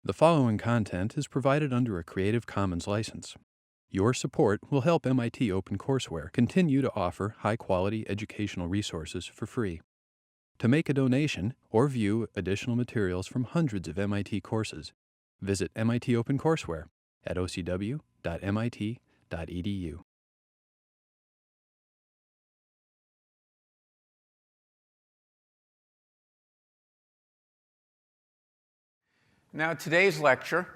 The following content is provided under a Creative Commons license. Your support will help MIT OpenCourseWare continue to offer high-quality educational resources for free. To make a donation or view additional materials from hundreds of MIT courses, visit MIT OpenCourseWare at ocw.mit.edu. Now, today's lecture,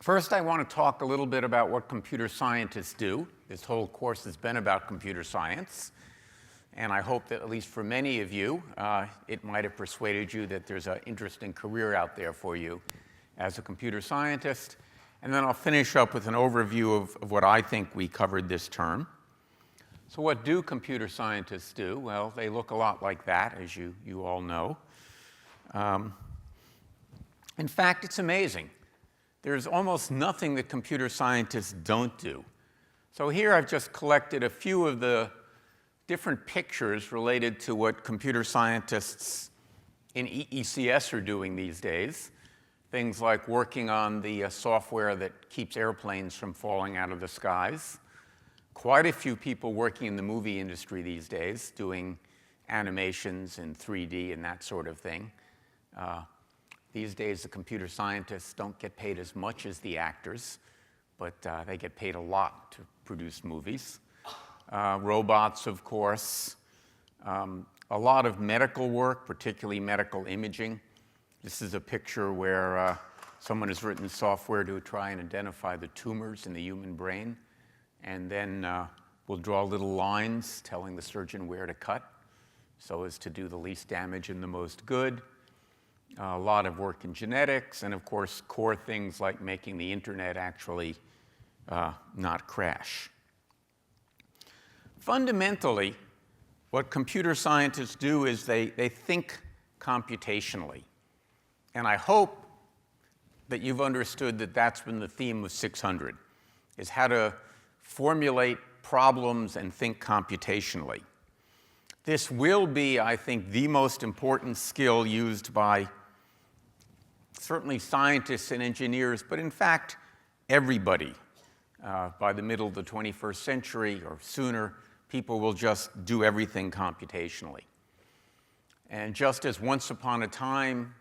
first I want to talk a little bit about what computer scientists do. This whole course has been about computer science, and I hope that at least for many of you, it might have persuaded you that there's an interesting career out there for you as a computer scientist. And then I'll finish up with an overview of what I think we covered this term. So what do computer scientists do? Well, they look a lot like that, as you all know. In fact, it's amazing. There's almost nothing that computer scientists don't do. So here I've just collected a few of the different pictures related to what computer scientists in ECS are doing these days. Things like working on the software that keeps airplanes from falling out of the skies. Quite a few people working in the movie industry these days doing animations in 3D and that sort of thing. These days, the computer scientists don't get paid as much as the actors, but they get paid a lot to produce movies. Robots, of course. A lot of medical work, particularly medical imaging. This is a picture where someone has written software to try and identify the tumors in the human brain, and then we'll draw little lines telling the surgeon where to cut so as to do the least damage and the most good. A lot of work in genetics, and of course, core things like making the internet actually not crash. Fundamentally, what computer scientists do is they think computationally. And I hope that you've understood that that's been the theme of 600, is how to formulate problems and think computationally. This will be, I think, the most important skill used by certainly scientists and engineers, but in fact, everybody. By the middle of the 21st century or sooner, people will just do everything computationally. And just as once upon a time,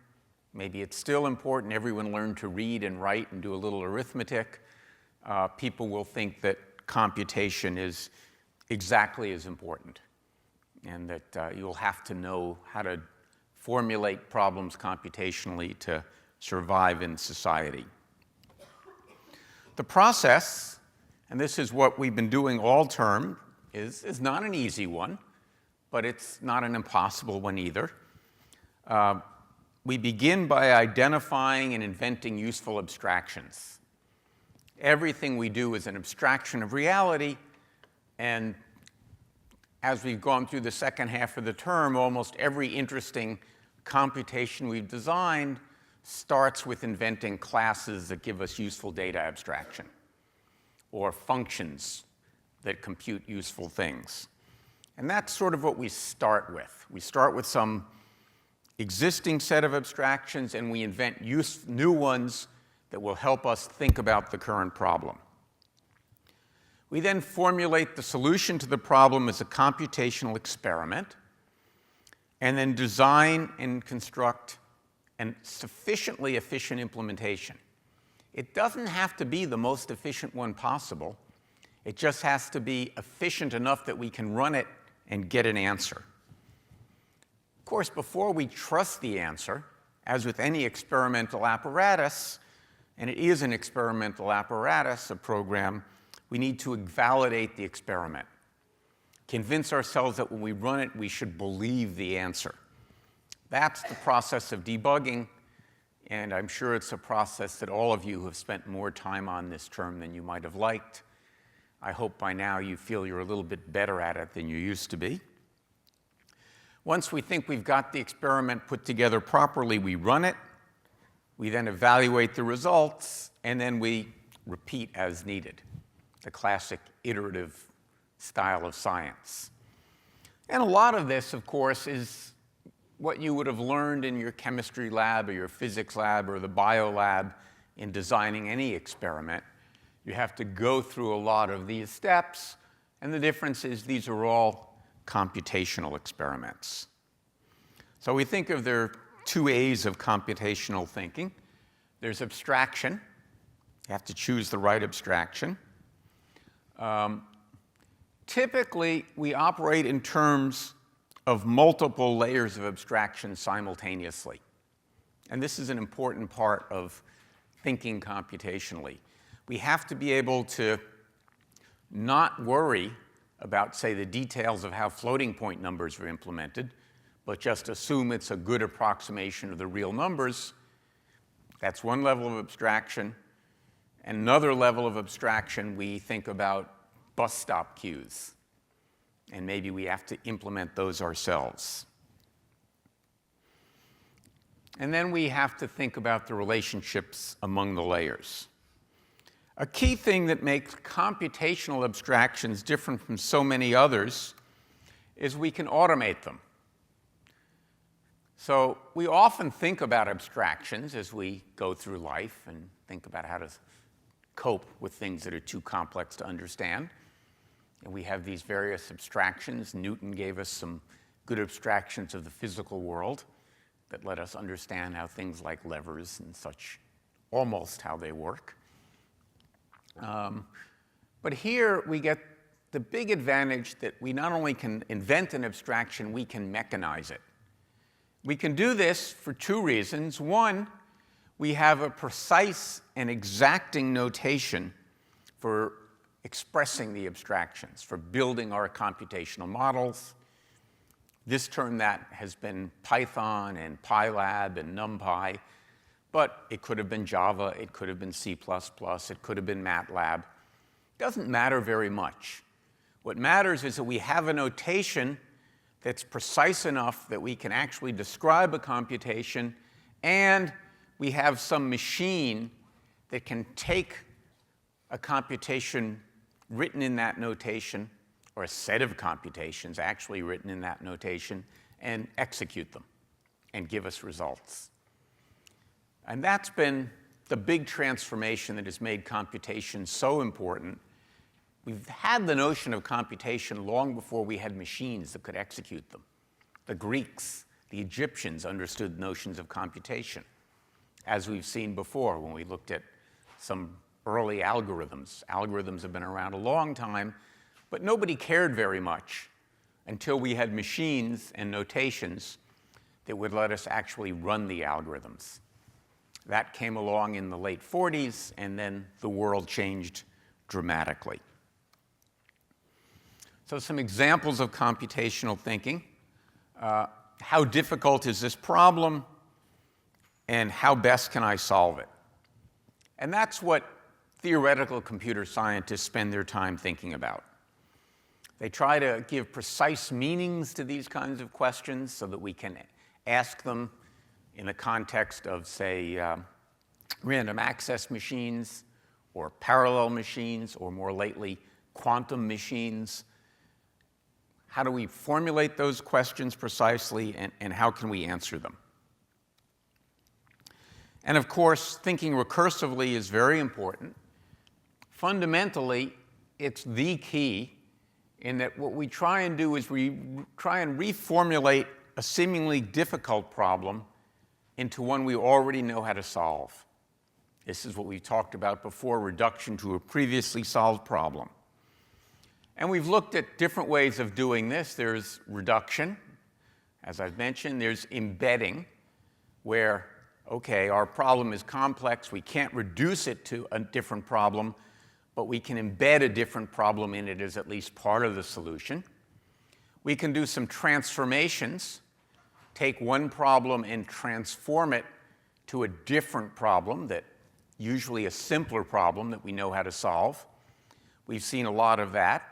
maybe it's still important, everyone learned to read and write and do a little arithmetic, people will think that computation is exactly as important, and that you'll have to know how to formulate problems computationally to survive in society. The process, and this is what we've been doing all term, is not an easy one, but it's not an impossible one either. We begin by identifying and inventing useful abstractions. Everything we do is an abstraction of reality, and as we've gone through the second half of the term, almost every interesting computation we've designed starts with inventing classes that give us useful data abstraction, or functions that compute useful things. And that's sort of what we start with. We start with some existing set of abstractions, and we invent new ones that will help us think about the current problem. We then formulate the solution to the problem as a computational experiment, and then design and construct a sufficiently efficient implementation. It doesn't have to be the most efficient one possible. It just has to be efficient enough that we can run it and get an answer. Of course, before we trust the answer, as with any experimental apparatus, and it is an experimental apparatus, a program, we need to validate the experiment. Convince ourselves that when we run it, we should believe the answer. That's the process of debugging, and I'm sure it's a process that all of you have spent more time on this term than you might have liked. I hope by now you feel you're a little bit better at it than you used to be. Once we think we've got the experiment put together properly, we run it. We then evaluate the results, and then we repeat as needed, the classic iterative style of science. And a lot of this, of course, is what you would have learned in your chemistry lab or your physics lab or the bio lab in designing any experiment. You have to go through a lot of these steps, and the difference is these are all computational experiments. So we think of there two A's of computational thinking. There's abstraction. You have to choose the right abstraction. Typically, we operate in terms of multiple layers of abstraction simultaneously. And this is an important part of thinking computationally. We have to be able to not worry about, say, the details of how floating point numbers are implemented, but just assume it's a good approximation of the real numbers. That's one level of abstraction. And another level of abstraction, we think about bus stop queues. And maybe we have to implement those ourselves. And then we have to think about the relationships among the layers. A key thing that makes computational abstractions different from so many others is we can automate them. So we often think about abstractions as we go through life and think about how to cope with things that are too complex to understand. And we have these various abstractions. Newton gave us some good abstractions of the physical world that let us understand how things like levers and such, almost how they work. But here we get the big advantage that we not only can invent an abstraction, we can mechanize it. We can do this for two reasons. One, we have a precise and exacting notation for expressing the abstractions, for building our computational models. This term that has been Python and PyLab and NumPy, but it could have been Java, it could have been C++, it could have been MATLAB. It doesn't matter very much. What matters is that we have a notation that's precise enough that we can actually describe a computation, and we have some machine that can take a computation written in that notation, or a set of computations actually written in that notation, and execute them and give us results. And that's been the big transformation that has made computation so important. We've had the notion of computation long before we had machines that could execute them. The Greeks, the Egyptians understood notions of computation, as we've seen before when we looked at some early algorithms. Algorithms have been around a long time, but nobody cared very much until we had machines and notations that would let us actually run the algorithms. That came along in the late 40s, and then the world changed dramatically. So some examples of computational thinking. How difficult is this problem, and how best can I solve it? And that's what theoretical computer scientists spend their time thinking about. They try to give precise meanings to these kinds of questions so that we can ask them in the context of, say, random access machines or parallel machines, or more lately, quantum machines. How do we formulate those questions precisely, and how can we answer them? And of course, thinking recursively is very important. Fundamentally, it's the key in that what we try and do is we try and reformulate a seemingly difficult problem into one we already know how to solve. This is what we talked about before, reduction to a previously solved problem. And we've looked at different ways of doing this. There's reduction, as I've mentioned. There's embedding, where, okay, our problem is complex. We can't reduce it to a different problem, but we can embed a different problem in it as at least part of the solution. We can do some transformations, take one problem and transform it to a different problem, that usually a simpler problem that we know how to solve. We've seen a lot of that.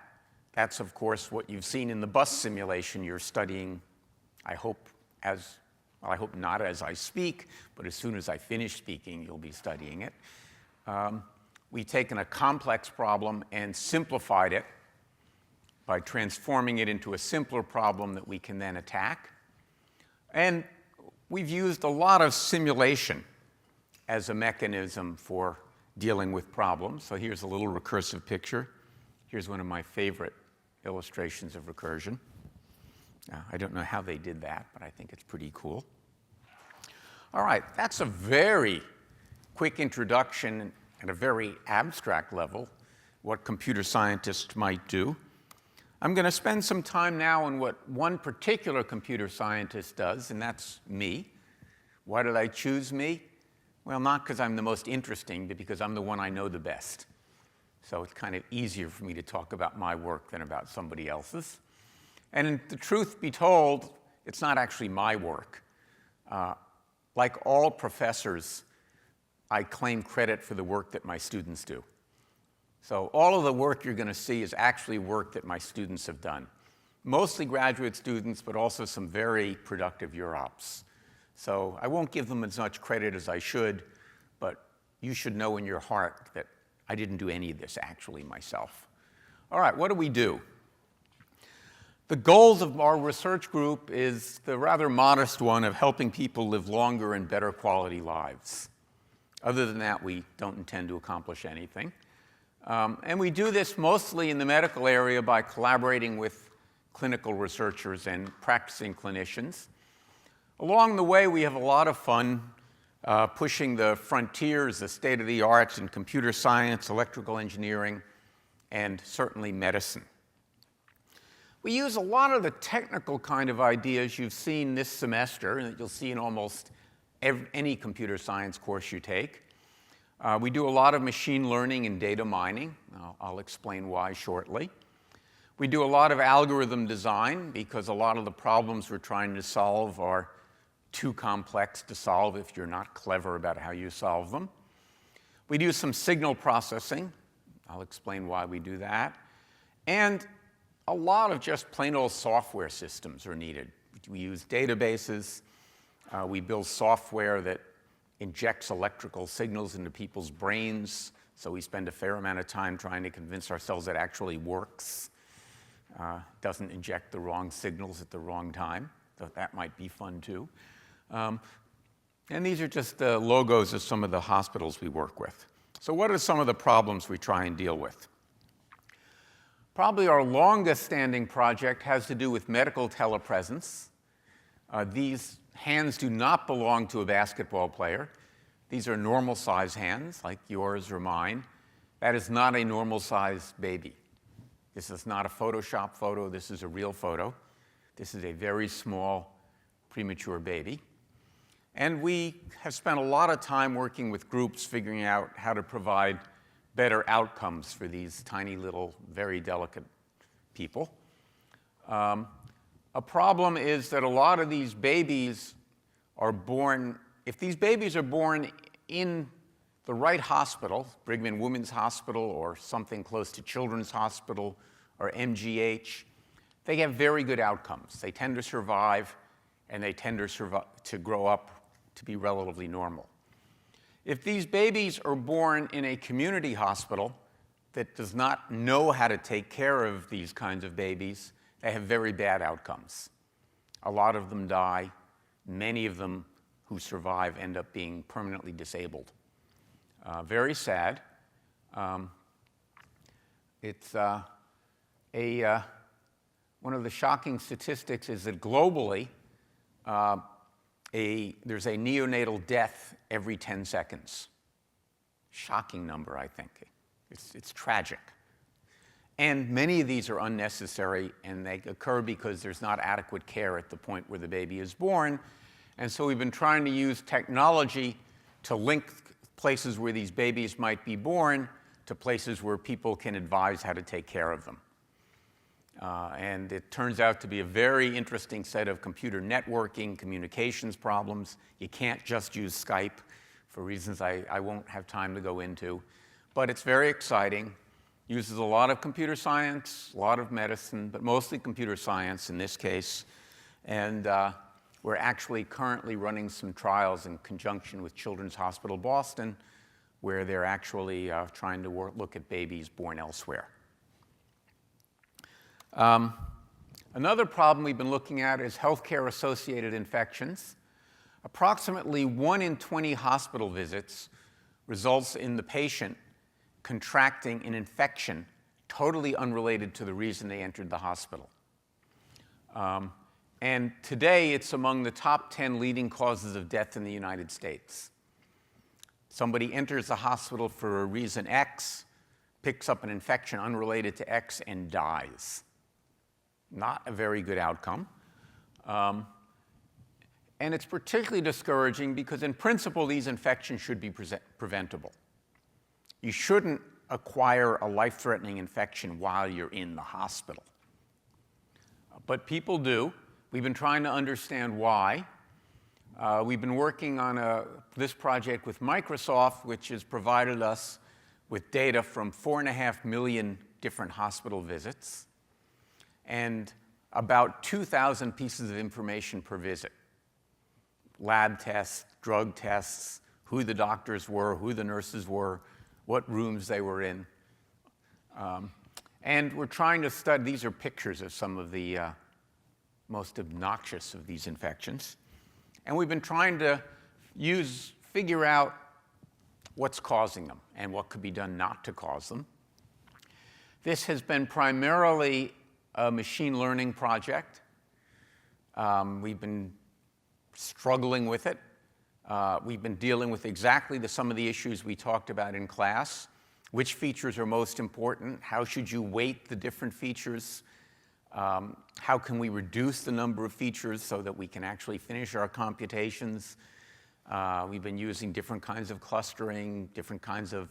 That's, of course, what you've seen in the bus simulation you're studying, I hope not as I speak, but as soon as I finish speaking, you'll be studying it. We've taken a complex problem and simplified it by transforming it into a simpler problem that we can then attack. And we've used a lot of simulation as a mechanism for dealing with problems. So here's a little recursive picture. Here's one of my favorite illustrations of recursion. I don't know how they did that, but I think it's pretty cool. All right, that's a very quick introduction at a very abstract level, what computer scientists might do. I'm going to spend some time now on what one particular computer scientist does, and that's me. Why did I choose me? Well, not because I'm the most interesting, but because I'm the one I know the best. So it's kind of easier for me to talk about my work than about somebody else's. And the truth be told, it's not actually my work. Like all professors, I claim credit for the work that my students do. So all of the work you're going to see is actually work that my students have done. Mostly graduate students, but also some very productive UROPs. So I won't give them as much credit as I should, but you should know in your heart that I didn't do any of this actually myself. All right, what do we do? The goals of our research group is the rather modest one of helping people live longer and better quality lives. Other than that, we don't intend to accomplish anything. And we do this mostly in the medical area by collaborating with clinical researchers and practicing clinicians. Along the way, we have a lot of fun pushing the frontiers, the state-of-the-art in computer science, electrical engineering, and certainly medicine. We use a lot of the technical kind of ideas you've seen this semester and that you'll see in almost any computer science course you take. We do a lot of machine learning and data mining. I'll explain why shortly. We do a lot of algorithm design because a lot of the problems we're trying to solve are too complex to solve if you're not clever about how you solve them. We do some signal processing. I'll explain why we do that. And a lot of just plain old software systems are needed. We use databases. We build software that injects electrical signals into people's brains, so we spend a fair amount of time trying to convince ourselves it actually works, doesn't inject the wrong signals at the wrong time. So that might be fun too. And these are just the logos of some of the hospitals we work with. So what are some of the problems we try and deal with? Probably our longest standing project has to do with medical telepresence. These hands do not belong to a basketball player. These are normal size hands, like yours or mine. That is not a normal sized baby. This is not a Photoshop photo. This is a real photo. This is a very small, premature baby. And we have spent a lot of time working with groups figuring out how to provide better outcomes for these tiny little, very delicate people. A problem is that a lot of these babies are born, if these babies are born in the right hospital, Brigham and Women's Hospital or something close to Children's Hospital or MGH, they have very good outcomes. They tend to survive, and they tend to grow up to be relatively normal. If these babies are born in a community hospital that does not know how to take care of these kinds of babies, they have very bad outcomes. A lot of them die. Many of them who survive end up being permanently disabled. Very sad. It's one of the shocking statistics is that globally, there's a neonatal death every 10 seconds. Shocking number, I think. It's tragic. And many of these are unnecessary, and they occur because there's not adequate care at the point where the baby is born. And so we've been trying to use technology to link places where these babies might be born to places where people can advise how to take care of them. And it turns out to be a very interesting set of computer networking, communications problems. You can't just use Skype for reasons I won't have time to go into. But it's very exciting. Uses a lot of computer science, a lot of medicine, but mostly computer science in this case. And we're actually currently running some trials in conjunction with Children's Hospital Boston, where they're actually trying to look at babies born elsewhere. Another problem we've been looking at is healthcare-associated infections. Approximately 1 in 20 hospital visits results in the patient contracting an infection totally unrelated to the reason they entered the hospital. And today, it's among the top 10 leading causes of death in the United States. Somebody enters the hospital for a reason X, picks up an infection unrelated to X, and dies. Not a very good outcome. And it's particularly discouraging because, in principle, these infections should be preventable. You shouldn't acquire a life-threatening infection while you're in the hospital. But people do. We've been trying to understand why. We've been working on this project with Microsoft, which has provided us with data from 4.5 million different hospital visits and about 2,000 pieces of information per visit. Lab tests, drug tests, who the doctors were, who the nurses were, what rooms they were in. And we're trying to study, these are pictures of some of the most obnoxious of these infections. And we've been trying to figure out what's causing them and what could be done not to cause them. This has been primarily a machine learning project. We've been struggling with it. We've been dealing with exactly some of the issues we talked about in class. Which features are most important? How should you weight the different features? How can we reduce the number of features so that we can actually finish our computations? We've been using different kinds of clustering, different kinds of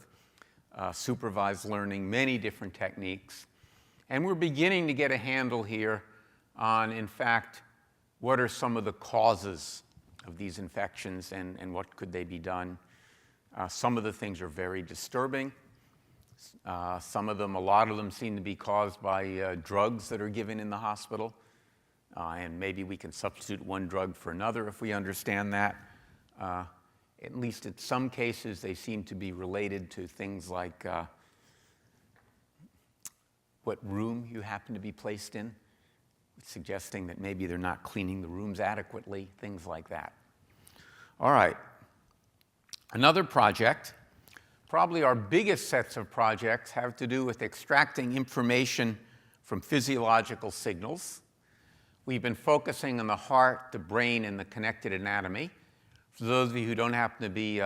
supervised learning, many different techniques. And we're beginning to get a handle here on, in fact, what are some of the causes of these infections and what could they be done. Some of the things are very disturbing. Some of them, a lot of them seem to be caused by drugs that are given in the hospital. And maybe we can substitute one drug for another if we understand that. At least in some cases, they seem to be related to things like what room you happen to be placed in, suggesting that maybe they're not cleaning the rooms adequately, things like that. All right. Another project. Probably our biggest sets of projects have to do with extracting information from physiological signals. We've been focusing on the heart, the brain, and the connected anatomy. For those of you who don't happen to be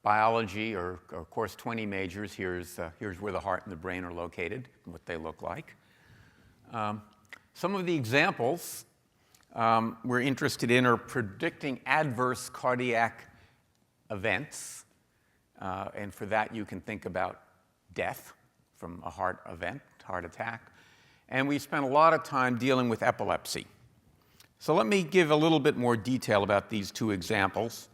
biology or Course 20 majors, here's where the heart and the brain are located and what they look like. Some of the examples we're interested in are predicting adverse cardiac events. And for that, you can think about death from a heart event, heart attack. And we spent a lot of time dealing with epilepsy. So let me give a little bit more detail about these two examples,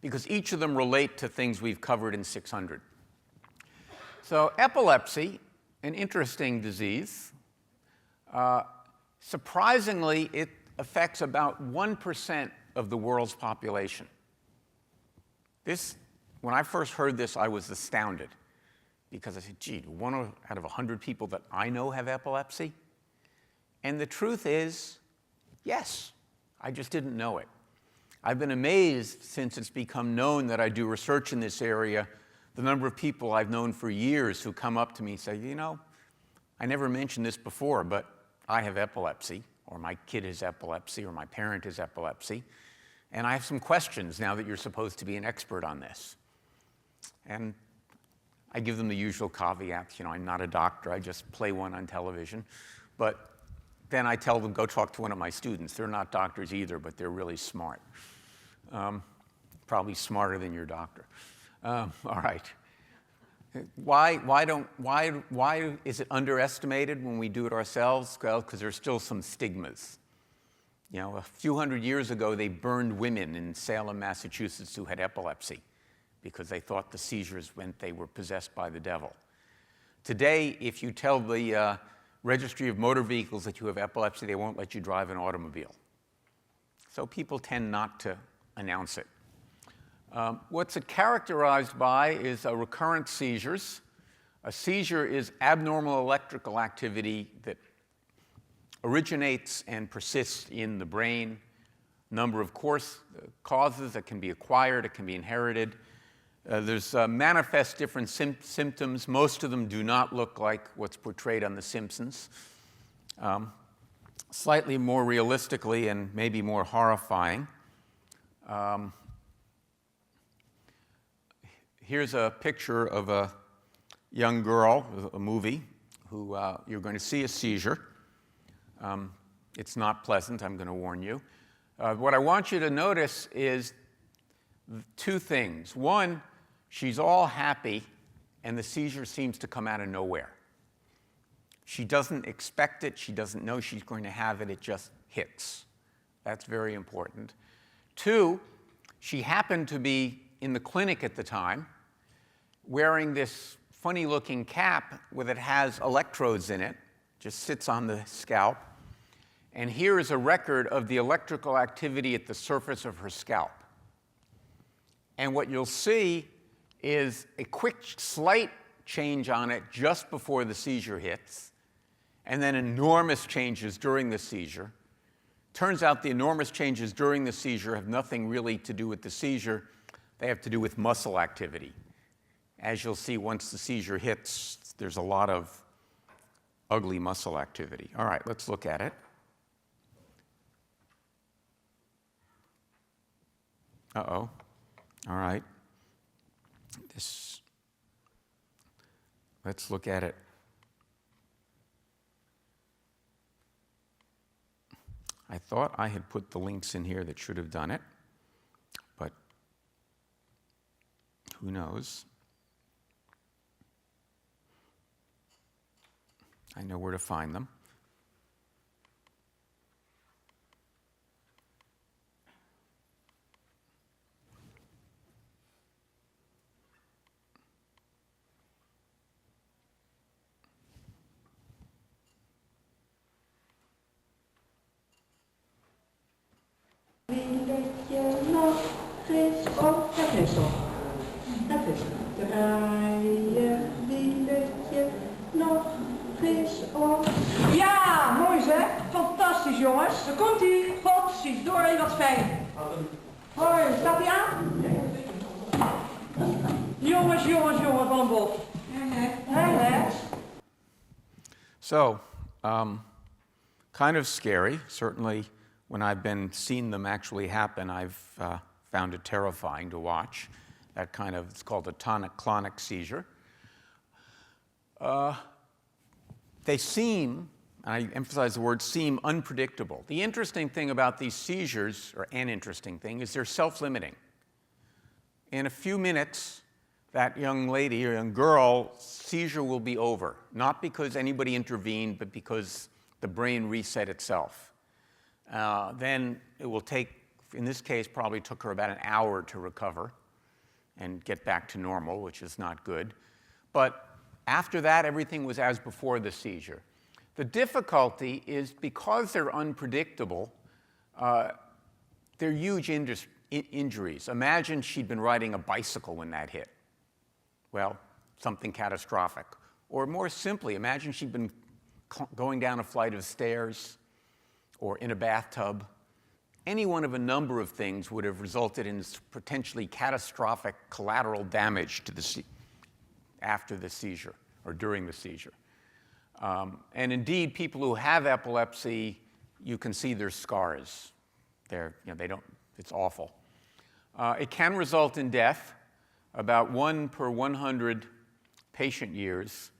because each of them relate to things we've covered in 600. So epilepsy, an interesting disease. Surprisingly, it affects about 1% of the world's population. When I first heard this, I was astounded because I said, gee, 1 out of 100 people that I know have epilepsy? And the truth is, yes, I just didn't know it. I've been amazed since it's become known that I do research in this area, the number of people I've known for years who come up to me and say, you know, I never mentioned this before, but I have epilepsy, or my kid has epilepsy, or my parent has epilepsy, and I have some questions now that you're supposed to be an expert on this. And I give them the usual caveats. You know, I'm not a doctor. I just play one on television. But then I tell them, go talk to one of my students. They're not doctors either, but they're really smart. Probably smarter than your doctor. All right. Why is it underestimated when we do it ourselves? Well, because there's still some stigmas. You know, a few hundred years ago, they burned women in Salem, Massachusetts who had epilepsy, because they thought the seizures meant they were possessed by the devil. Today, if you tell the Registry of Motor Vehicles that you have epilepsy, they won't let you drive an automobile. So people tend not to announce it. What's it characterized by is recurrent seizures. A seizure is abnormal electrical activity that originates and persists in the brain. Number of causes that can be acquired, it can be inherited. There's manifest different symptoms. Most of them do not look like what's portrayed on The Simpsons. Slightly more realistically and maybe more horrifying. Here's a picture of a young girl, a movie, who you're going to see a seizure. It's not pleasant, I'm going to warn you. What I want you to notice is two things. One, she's all happy, and the seizure seems to come out of nowhere. She doesn't expect it. She doesn't know she's going to have it. It just hits. That's very important. Two, she happened to be in the clinic at the time wearing this funny-looking cap that has electrodes in it, just sits on the scalp. And here is a record of the electrical activity at the surface of her scalp. And what you'll see is a quick, slight change on it just before the seizure hits, and then enormous changes during the seizure. Turns out the enormous changes during the seizure have nothing really to do with the seizure. They have to do with muscle activity. As you'll see, once the seizure hits, there's a lot of ugly muscle activity. All right, let's look at it. Uh-oh. All right. Let's look at it. I thought I had put the links in here that should have done it, but who knows? I know where to find them. Ja, mooi zeg. Fantastisch jongens. Daar komt ie. Precies, door even wat fijn. Hoi, staat hij aan? Jongens, van Bob. So, kind of scary. Certainly, when I've seen them actually happen, I've found it terrifying to watch. That kind of, it's called a tonic-clonic seizure. They seem, and I emphasize the word seem, unpredictable. The interesting thing about these seizures, or an interesting thing, is they're self-limiting. In a few minutes, that young lady or young girl's seizure will be over, not because anybody intervened, but because the brain reset itself. Then it will take, in this case, probably took her about an hour to recover and get back to normal, which is not good. But after that, everything was as before the seizure. The difficulty is because they're unpredictable, they're huge injuries. Imagine she'd been riding a bicycle when that hit. Well, something catastrophic. Or more simply, imagine she'd been going down a flight of stairs or in a bathtub. Any one of a number of things would have resulted in potentially catastrophic collateral damage to after the seizure or during the seizure. And indeed, people who have epilepsy, you can see their scars. It's awful. It can result in death. About 1 per 100 patient years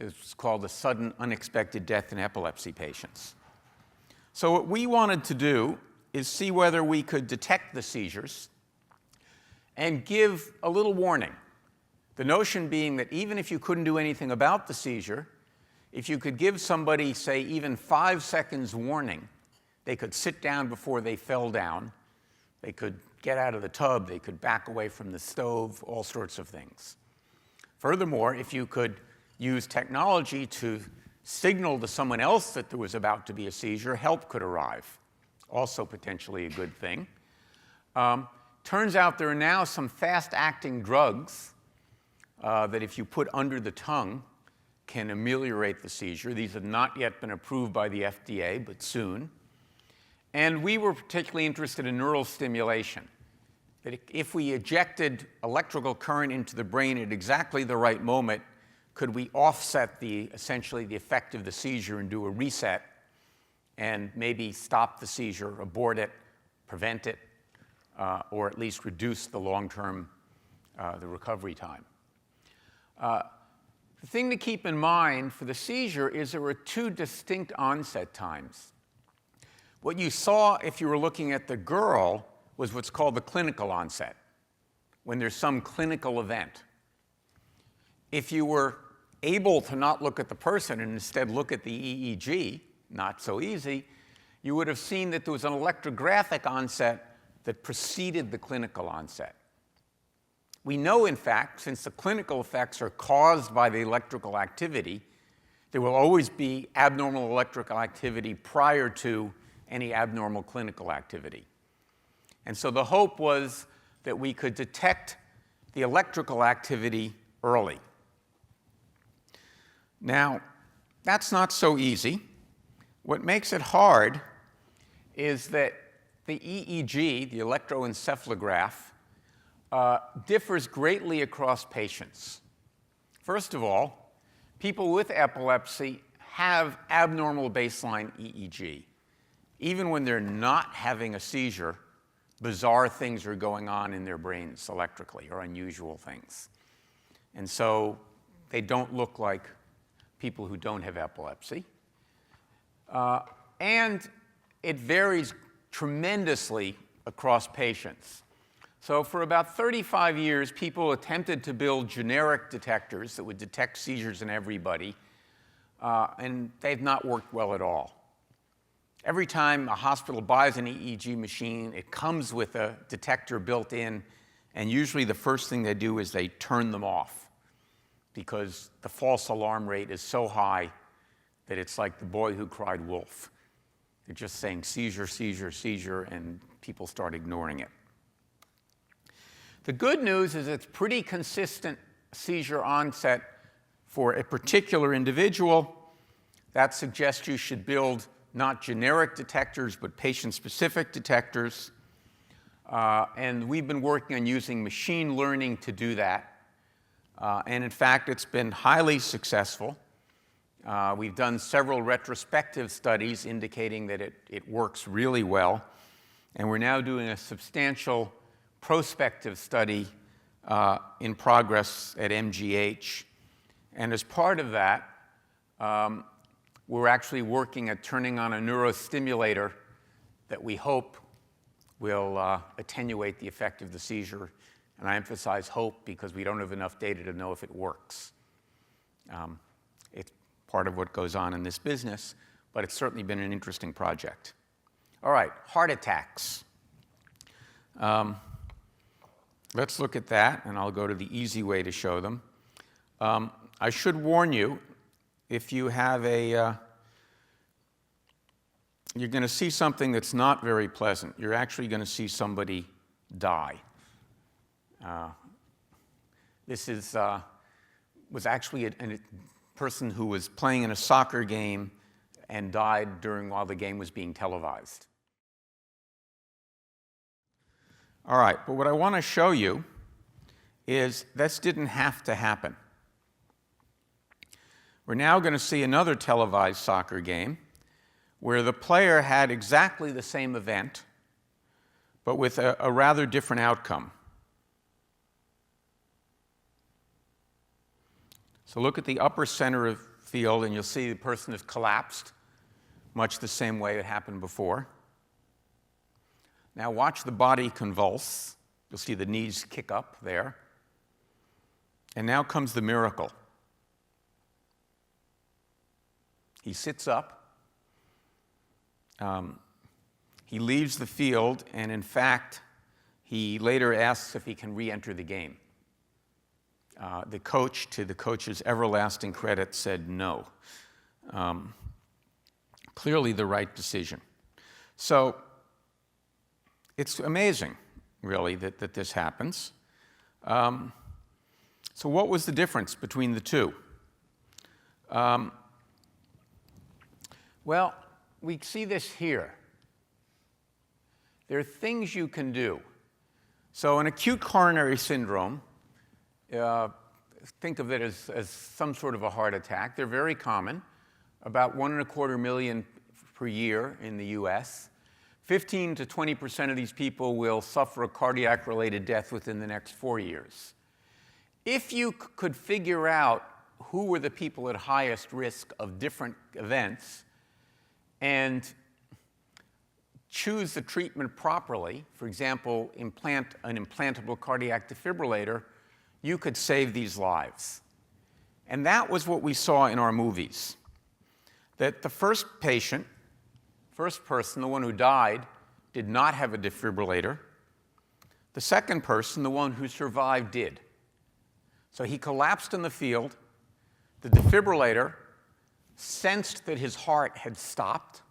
is called a sudden unexpected death in epilepsy patients. So what we wanted to do is see whether we could detect the seizures and give a little warning. The notion being that even if you couldn't do anything about the seizure, if you could give somebody, say, even 5 seconds warning, they could sit down before they fell down, they could get out of the tub, they could back away from the stove, all sorts of things. Furthermore, if you could use technology to signal to someone else that there was about to be a seizure, help could arrive. Also potentially a good thing. Turns out there are now some fast-acting drugs that if you put under the tongue, can ameliorate the seizure. These have not yet been approved by the FDA, but soon. And we were particularly interested in neural stimulation, that if we ejected electrical current into the brain at exactly the right moment, could we offset essentially the effect of the seizure and do a reset and maybe stop the seizure, abort it, prevent it, or at least reduce the long-term the recovery time. The thing to keep in mind for the seizure is there were two distinct onset times. What you saw if you were looking at the girl was what's called the clinical onset, when there's some clinical event. If you were able to not look at the person and instead look at the EEG, not so easy, you would have seen that there was an electrographic onset that preceded the clinical onset. We know, in fact, since the clinical effects are caused by the electrical activity, there will always be abnormal electrical activity prior to any abnormal clinical activity. And so the hope was that we could detect the electrical activity early. Now, that's not so easy. What makes it hard is that the EEG, the electroencephalograph, differs greatly across patients. First of all, people with epilepsy have abnormal baseline EEG. Even when they're not having a seizure, bizarre things are going on in their brains electrically, or unusual things. And so they don't look like people who don't have epilepsy. And it varies tremendously across patients. So for about 35 years, people attempted to build generic detectors that would detect seizures in everybody, and they've not worked well at all. Every time a hospital buys an EEG machine, it comes with a detector built in, and usually the first thing they do is they turn them off because the false alarm rate is so high that it's like the boy who cried wolf. They're just saying seizure, seizure, seizure, and people start ignoring it. The good news is it's pretty consistent seizure onset for a particular individual. That suggests you should build not generic detectors, but patient-specific detectors. And we've been working on using machine learning to do that. And in fact, it's been highly successful. We've done several retrospective studies indicating that it works really well. And we're now doing a substantial prospective study in progress at MGH. And as part of that, we're actually working at turning on a neurostimulator that we hope will attenuate the effect of the seizure. And I emphasize hope because we don't have enough data to know if it works. It's part of what goes on in this business, but it's certainly been an interesting project. All right, heart attacks. Let's look at that, and I'll go to the easy way to show them. I should warn you, if you have you're going to see something that's not very pleasant. You're actually going to see somebody die. This was actually a person who was playing in a soccer game and died while the game was being televised. All right, but what I want to show you is this didn't have to happen. We're now going to see another televised soccer game where the player had exactly the same event, but with a rather different outcome. So look at the upper center of the field, and you'll see the person has collapsed, much the same way it happened before. Now watch the body convulse. You'll see the knees kick up there. And now comes the miracle. He sits up. He leaves the field, and in fact, he later asks if he can re-enter the game. The coach, to the coach's everlasting credit, said no. Clearly the right decision. So it's amazing, really, that this happens. So what was the difference between the two? Well, we see this here. There are things you can do. So in acute coronary syndrome, think of it as some sort of a heart attack. They're very common, about 1.25 million per year in the US. 15 to 20% of these people will suffer a cardiac-related death within the next 4 years. If you could figure out who were the people at highest risk of different events and choose the treatment properly, for example, implant an implantable cardiac defibrillator, you could save these lives. And that was what we saw in our movies. That the first patient, first person, the one who died, did not have a defibrillator. The second person, the one who survived, did. So he collapsed in the field. The defibrillator sensed that his heart had stopped,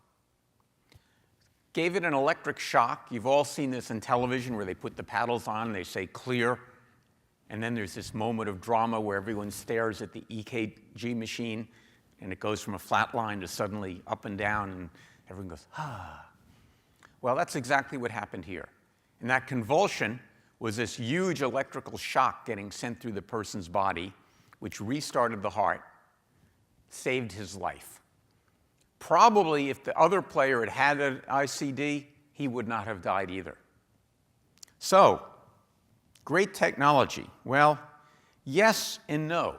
gave it an electric shock. You've all seen this in television where they put the paddles on and they say clear. And then there's this moment of drama where everyone stares at the EKG machine and it goes from a flat line to suddenly up and down and everyone goes, ah. Well, that's exactly what happened here. And that convulsion was this huge electrical shock getting sent through the person's body, which restarted the heart, saved his life. Probably if the other player had had an ICD, he would not have died either. So, great technology. Well, yes and no.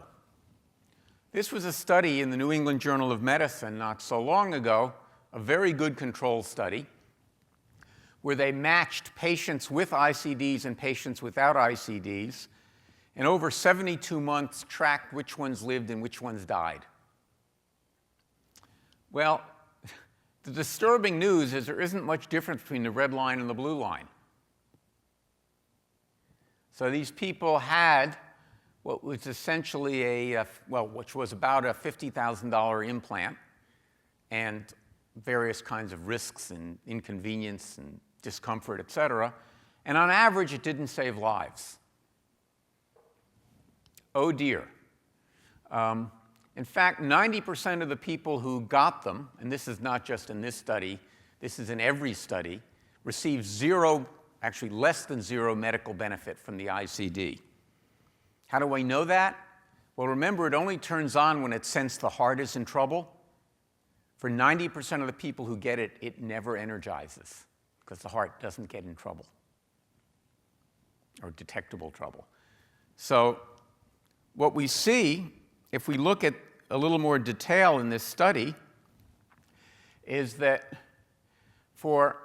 This was a study in the New England Journal of Medicine not so long ago, a very good control study, where they matched patients with ICDs and patients without ICDs, and over 72 months tracked which ones lived and which ones died. Well, the disturbing news is there isn't much difference between the red line and the blue line. So these people had what was essentially which was about a $50,000 implant and various kinds of risks and inconvenience and discomfort, et cetera. And on average, it didn't save lives. Oh dear. In fact, 90% of the people who got them, and this is not just in this study, this is in every study, received zero, actually less than zero medical benefit from the ICD. How do I know that? Well, remember, it only turns on when it senses the heart is in trouble. For 90% of the people who get it, it never energizes because the heart doesn't get in trouble or detectable trouble. So what we see, if we look at a little more detail in this study, is that for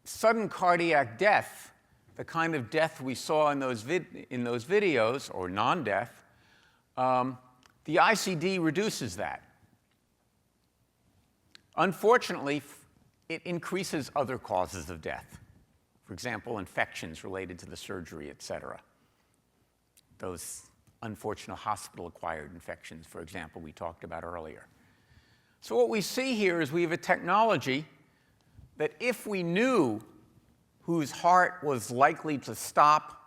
sudden cardiac death, the kind of death we saw in those videos, or non-death, the ICD reduces that. Unfortunately, it increases other causes of death. For example, infections related to the surgery, et cetera. Those unfortunate hospital-acquired infections, for example, we talked about earlier. So what we see here is we have a technology that if we knew whose heart was likely to stop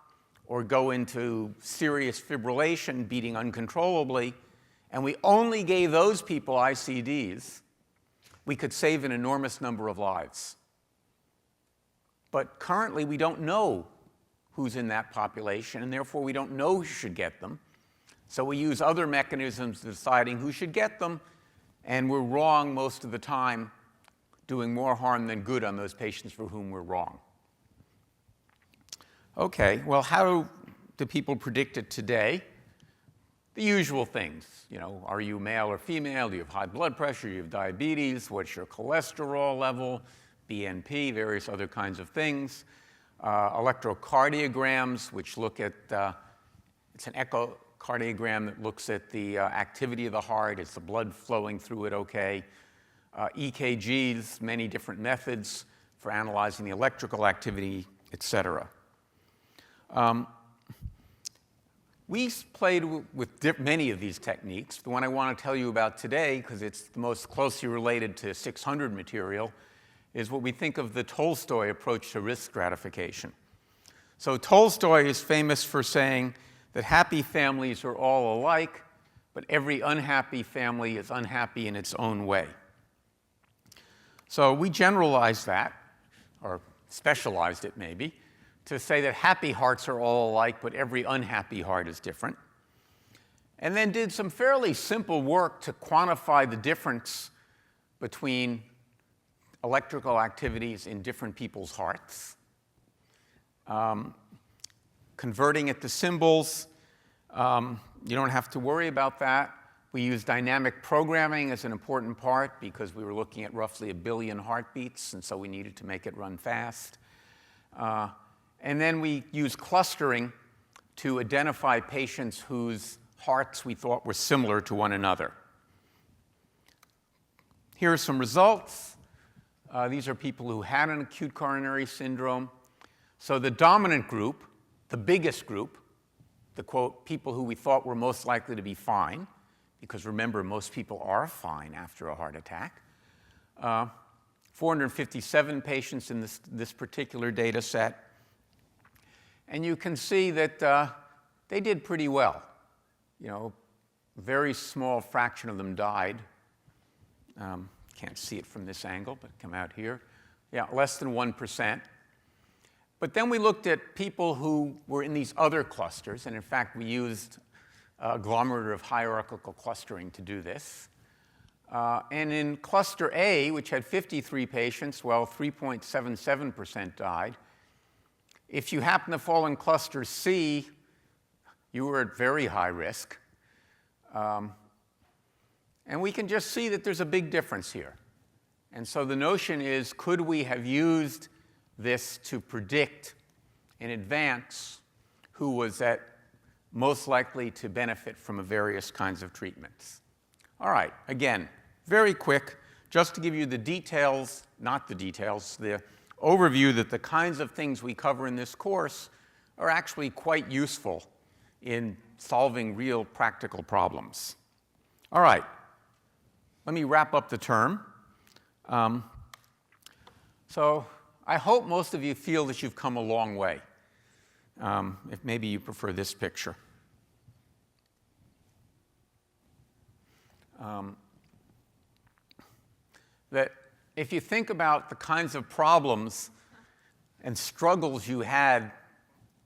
or go into serious fibrillation, beating uncontrollably, and we only gave those people ICDs, we could save an enormous number of lives. But currently, we don't know who's in that population, and therefore we don't know who should get them. So we use other mechanisms deciding who should get them, and we're wrong most of the time, doing more harm than good on those patients for whom we're wrong. Okay, well, how do people predict it today? The usual things, you know, are you male or female? Do you have high blood pressure? Do you have diabetes? What's your cholesterol level? BNP, various other kinds of things. Electrocardiograms, which look at, it's an echocardiogram that looks at the activity of the heart. Is the blood flowing through it okay? EKGs, many different methods for analyzing the electrical activity, et cetera. We played with many of these techniques. The one I want to tell you about today, because it's the most closely related to 600 material, is what we think of the Tolstoy approach to risk stratification. So Tolstoy is famous for saying that happy families are all alike, but every unhappy family is unhappy in its own way. So we generalized that, or specialized it maybe, to say that happy hearts are all alike, but every unhappy heart is different. And then did some fairly simple work to quantify the difference between electrical activities in different people's hearts. Converting it to symbols, you don't have to worry about that. We use dynamic programming as an important part because we were looking at roughly 1 billion heartbeats, and so we needed to make it run fast. And then we use clustering to identify patients whose hearts we thought were similar to one another. Here are some results. These are people who had an acute coronary syndrome. So the dominant group, the biggest group, the quote, people who we thought were most likely to be fine, because remember, most people are fine after a heart attack. 457 patients in this particular data set. And you can see that they did pretty well. You know, a very small fraction of them died. Can't see it from this angle, but come out here. Yeah, less than 1%. But then we looked at people who were in these other clusters, and in fact, we used agglomerative hierarchical clustering to do this. And in cluster A, which had 53 patients, well, 3.77% died. If you happen to fall in cluster C, you were at very high risk. And we can just see that there's a big difference here. And so the notion is, could we have used this to predict in advance who was most likely to benefit from various kinds of treatments? All right, again, very quick, just to give you the details, not the details, the overview that the kinds of things we cover in this course are actually quite useful in solving real practical problems. All right, let me wrap up the term. So I hope most of you feel that you've come a long way. If maybe you prefer this picture. That if you think about the kinds of problems and struggles you had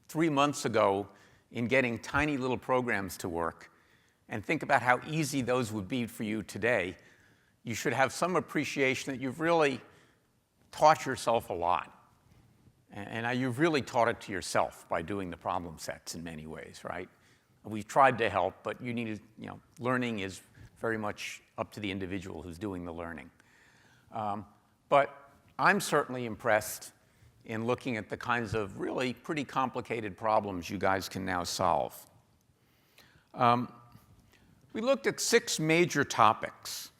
3 months ago in getting tiny little programs to work, and think about how easy those would be for you today, you should have some appreciation that you've really taught yourself a lot. And you've really taught it to yourself by doing the problem sets in many ways, right? We've tried to help, but you need to, learning is very much up to the individual who's doing the learning. But I'm certainly impressed in looking at the kinds of really pretty complicated problems you guys can now solve. We looked at 6 major topics.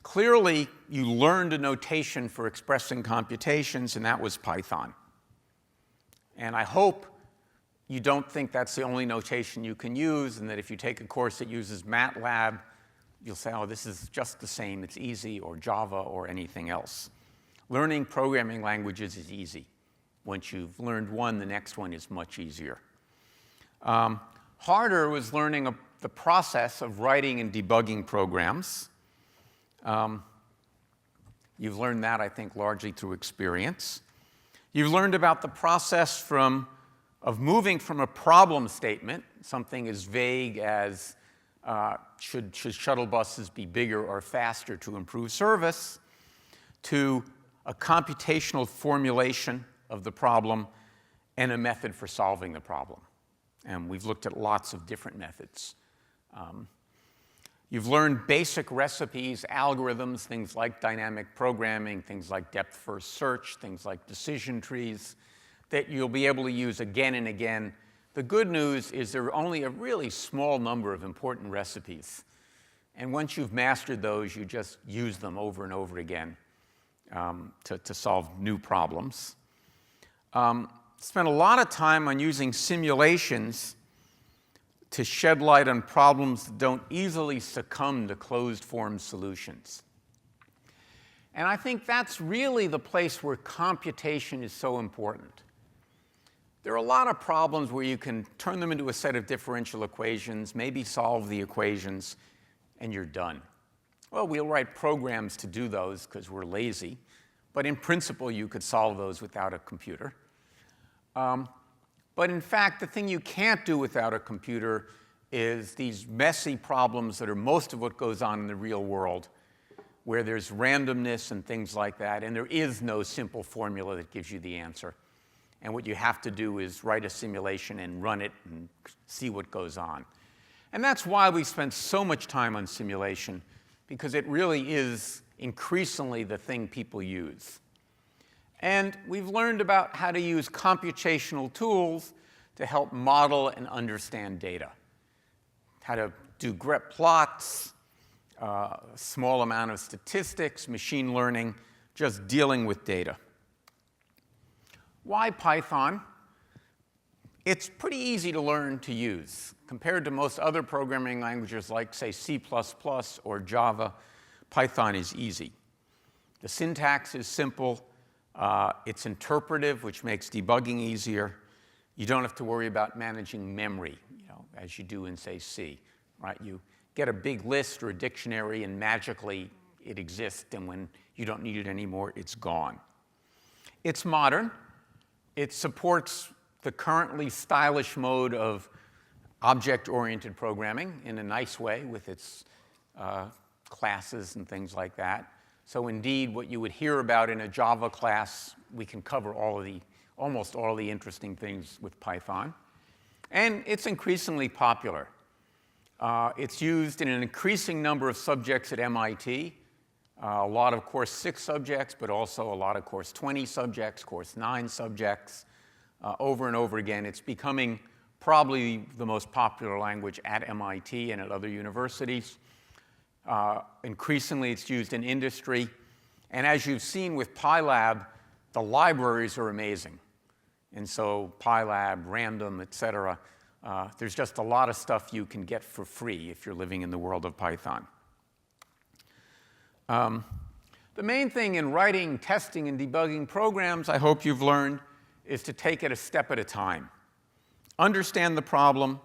Clearly, you learned a notation for expressing computations, and that was Python. And I hope you don't think that's the only notation you can use, and that if you take a course that uses MATLAB, you'll say, oh, this is just the same, it's easy, or Java, or anything else. Learning programming languages is easy. Once you've learned one, the next one is much easier. Harder was learning the process of writing and debugging programs. You've learned that, I think, largely through experience. You've learned about the process of moving from a problem statement, something as vague as should shuttle buses be bigger or faster to improve service, to a computational formulation of the problem and a method for solving the problem. And we've looked at lots of different methods. You've learned basic recipes, algorithms, things like dynamic programming, things like depth-first search, things like decision trees, that you'll be able to use again and again. The good news is there are only a really small number of important recipes. And once you've mastered those, you just use them over and over again to solve new problems. Spent a lot of time on using simulations to shed light on problems that don't easily succumb to closed-form solutions. And I think that's really the place where computation is so important. There are a lot of problems where you can turn them into a set of differential equations, maybe solve the equations, and you're done. Well, we'll write programs to do those because we're lazy. But in principle, you could solve those without a computer. But in fact, the thing you can't do without a computer is these messy problems that are most of what goes on in the real world, where there's randomness and things like that, and there is no simple formula that gives you the answer. And what you have to do is write a simulation and run it and see what goes on. And that's why we spend so much time on simulation, because it really is increasingly the thing people use. And we've learned about how to use computational tools to help model and understand data. How to do grep plots, a small amount of statistics, machine learning, just dealing with data. Why Python? It's pretty easy to learn to use. Compared to most other programming languages like, say, C++ or Java, Python is easy. The syntax is simple. It's interpretive, which makes debugging easier. You don't have to worry about managing memory, as you do in, say, C. Right? You get a big list or a dictionary, and magically it exists, and when you don't need it anymore, it's gone. It's modern. It supports the currently stylish mode of object-oriented programming in a nice way with its classes and things like that. So indeed, what you would hear about in a Java class, we can cover almost all the interesting things with Python. And it's increasingly popular. It's used in an increasing number of subjects at MIT. A lot of Course 6 subjects, but also a lot of Course 20 subjects, Course 9 subjects. Over and over again, it's becoming probably the most popular language at MIT and at other universities. Increasingly, it's used in industry. And as you've seen with PyLab, the libraries are amazing. And so PyLab, Random, et cetera, there's just a lot of stuff you can get for free if you're living in the world of Python. The main thing in writing, testing, and debugging programs, I hope you've learned, is to take it a step at a time. Understand the problem,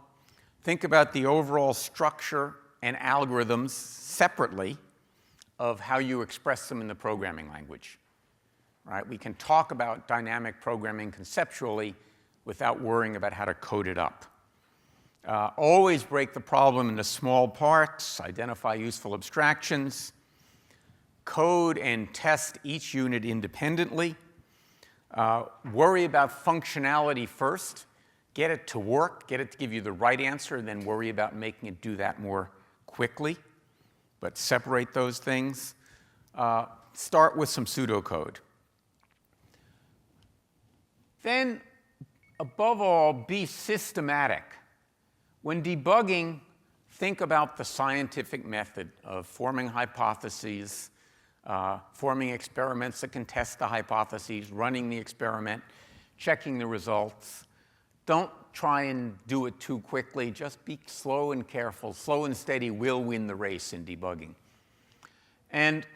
think about the overall structure and algorithms separately of how you express them in the programming language. Right? We can talk about dynamic programming conceptually without worrying about how to code it up. Always break the problem into small parts, identify useful abstractions, code and test each unit independently. Worry about functionality first. Get it to work, get it to give you the right answer, and then worry about making it do that more quickly. But separate those things. Start with some pseudocode. Then, above all, be systematic. When debugging, think about the scientific method of forming hypotheses, forming experiments that can test the hypotheses, running the experiment, checking the results. Don't try and do it too quickly. Just be slow and careful. Slow and steady will win the race in debugging. And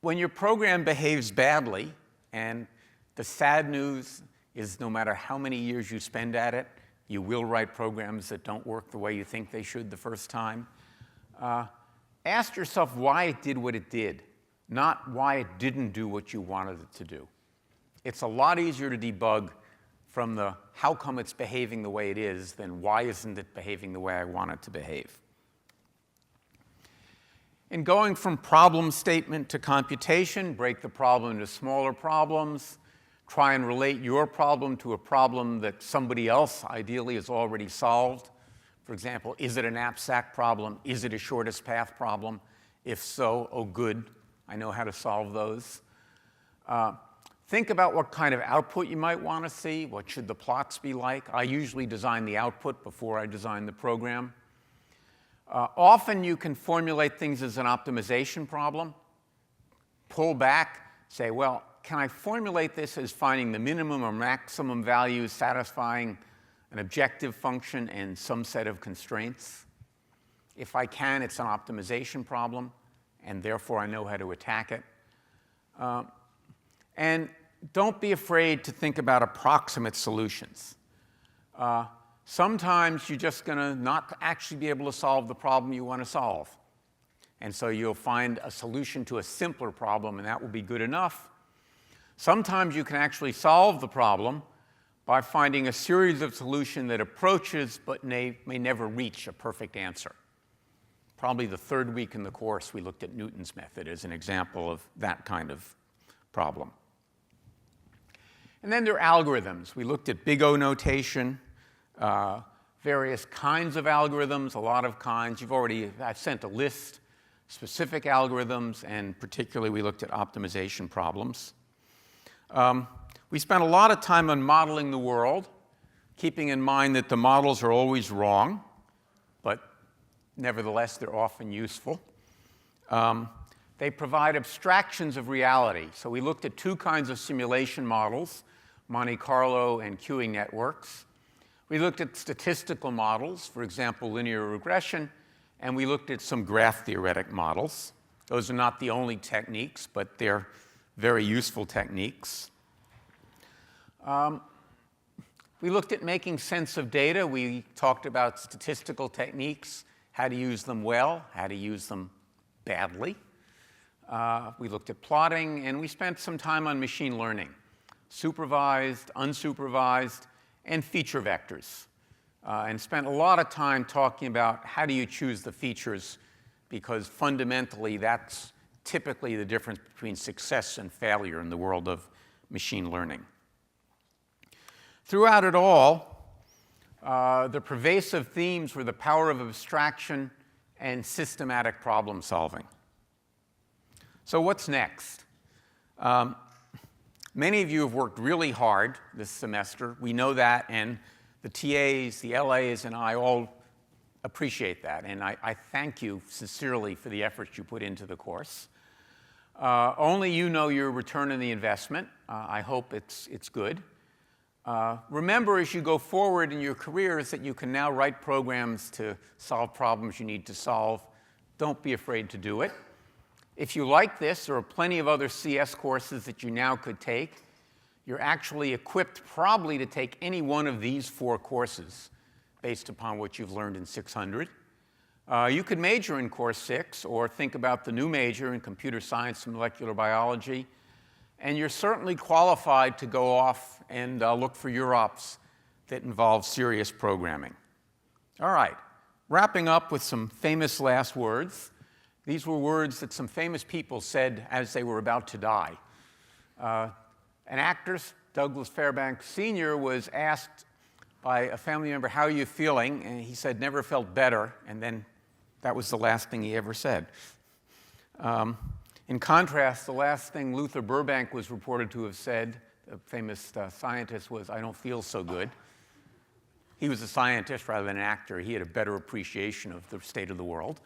when your program behaves badly, and the sad news is no matter how many years you spend at it, you will write programs that don't work the way you think they should the first time. Ask yourself why it did what it did, not why it didn't do what you wanted it to do. It's a lot easier to debug from the how come it's behaving the way it is than why isn't it behaving the way I want it to behave. In going from problem statement to computation, break the problem into smaller problems. Try and relate your problem to a problem that somebody else ideally has already solved. For example, is it an abstract problem? Is it a shortest path problem? If so, oh good, I know how to solve those. Think about what kind of output you might want to see. What should the plots be like? I usually design the output before I design the program. Often you can formulate things as an optimization problem. Pull back, say, well, can I formulate this as finding the minimum or maximum values satisfying an objective function and some set of constraints? If I can, it's an optimization problem, and therefore I know how to attack it. And don't be afraid to think about approximate solutions. Sometimes you're just going to not actually be able to solve the problem you want to solve. And so you'll find a solution to a simpler problem, and that will be good enough. Sometimes you can actually solve the problem by finding a series of solutions that approaches but may never reach a perfect answer. Probably the third week in the course, we looked at Newton's method as an example of that kind of problem. And then there are algorithms. We looked at big O notation, various kinds of algorithms, a lot of kinds. I've sent a list, specific algorithms, and particularly we looked at optimization problems. We spent a lot of time on modeling the world, keeping in mind that the models are always wrong, but nevertheless, they're often useful. They provide abstractions of reality. So we looked at two kinds of simulation models, Monte Carlo and queuing networks. We looked at statistical models, for example, linear regression, and we looked at some graph theoretic models. Those are not the only techniques, but they're very useful techniques. We looked at making sense of data. We talked about statistical techniques, how to use them well, how to use them badly. We looked at plotting, and we spent some time on machine learning, supervised, unsupervised, and feature vectors, and spent a lot of time talking about how do you choose the features, because fundamentally that's typically the difference between success and failure in the world of machine learning. Throughout it all, the pervasive themes were the power of abstraction and systematic problem solving. So what's next? Many of you have worked really hard this semester. We know that, and the TAs, the LAs, and I all appreciate that. And I thank you sincerely for the efforts you put into the course. Only you know your return on the investment. I hope it's good. Remember, as you go forward in your careers, that you can now write programs to solve problems you need to solve. Don't be afraid to do it. If you like this, there are plenty of other CS courses that you now could take. You're actually equipped probably to take any one of these 4 courses based upon what you've learned in 600. You could major in course 6 or think about the new major in computer science and molecular biology. And you're certainly qualified to go off and look for UROPs that involve serious programming. All right, wrapping up with some famous last words. These were words that some famous people said as they were about to die. An actor, Douglas Fairbanks Sr., was asked by a family member, "How are you feeling?" And he said, "Never felt better." And then that was the last thing he ever said. In contrast, the last thing Luther Burbank was reported to have said, a famous scientist, was, "I don't feel so good." He was a scientist rather than an actor. He had a better appreciation of the state of the world.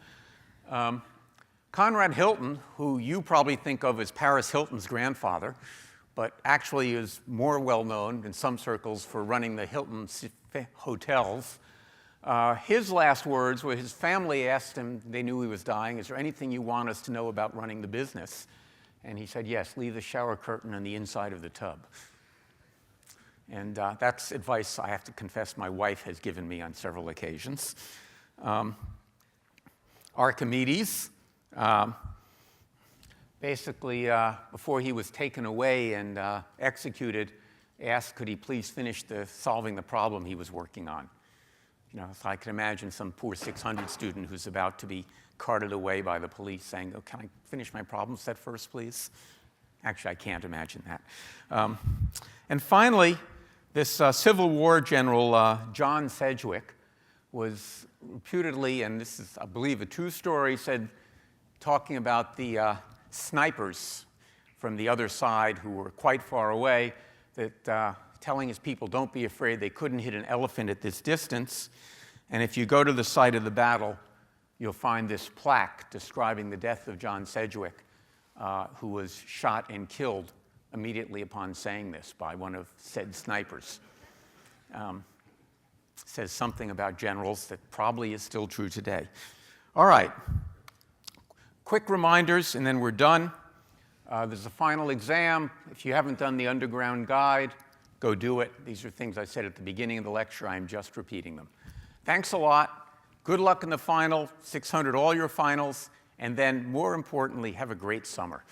Conrad Hilton, who you probably think of as Paris Hilton's grandfather, but actually is more well known in some circles for running the Hilton hotels, his last words were his family asked him, they knew he was dying, "Is there anything you want us to know about running the business?" And he said, "Yes, leave the shower curtain on the inside of the tub." And that's advice I have to confess my wife has given me on several occasions. Archimedes, basically, before he was taken away and executed, asked could he please finish solving the problem he was working on. You know, so I can imagine some poor 600 student who's about to be carted away by the police saying, "Oh, can I finish my problem set first, please?" Actually, I can't imagine that. And finally, this Civil War general, John Sedgwick, was reputedly, and this is, I believe, a true story, said, talking about the snipers from the other side who were quite far away, that telling his people, "Don't be afraid, they couldn't hit an elephant at this distance." And if you go to the site of the battle, you'll find this plaque describing the death of John Sedgwick, who was shot and killed immediately upon saying this by one of said snipers. Says something about generals that probably is still true today. All right. Quick reminders, and then we're done. There's a final exam. If you haven't done the underground guide, go do it. These are things I said at the beginning of the lecture. I'm just repeating them. Thanks a lot. Good luck in the final, 600 all your finals, and then more importantly, have a great summer.